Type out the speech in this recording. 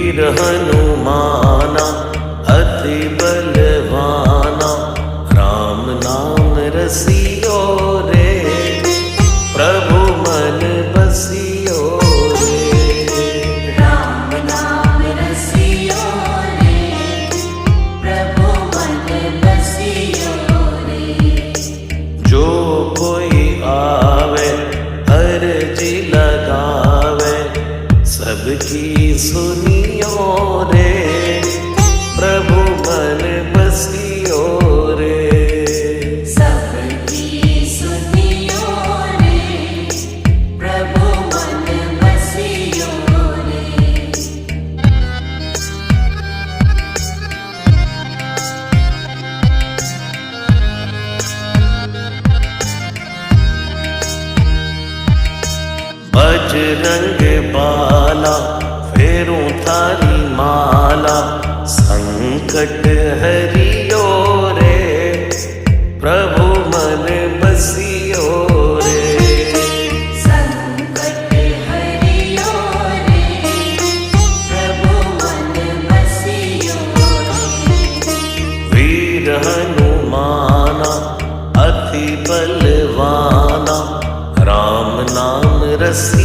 वीर हनुमाना अति बलवाना, राम नाम रसियो रे, प्रभु मन बसियो रे। राम नाम रसियो रे, प्रभु मन बसियो रे। जो कोई आवे अर्जी लगावे, सबकी सुनियो रे, प्रभु मन बसियो रे। सबकी सुनियो रे, प्रभु मन बसियो रे। बजरंग बाला फेरूं थारी माला, संकट हरियो रे, प्रभु मन बसियो रे। संकट हरियो रे, प्रभु मन बसियो रे। वीर हनुमाना अति बलवाना, राम नाम रसियो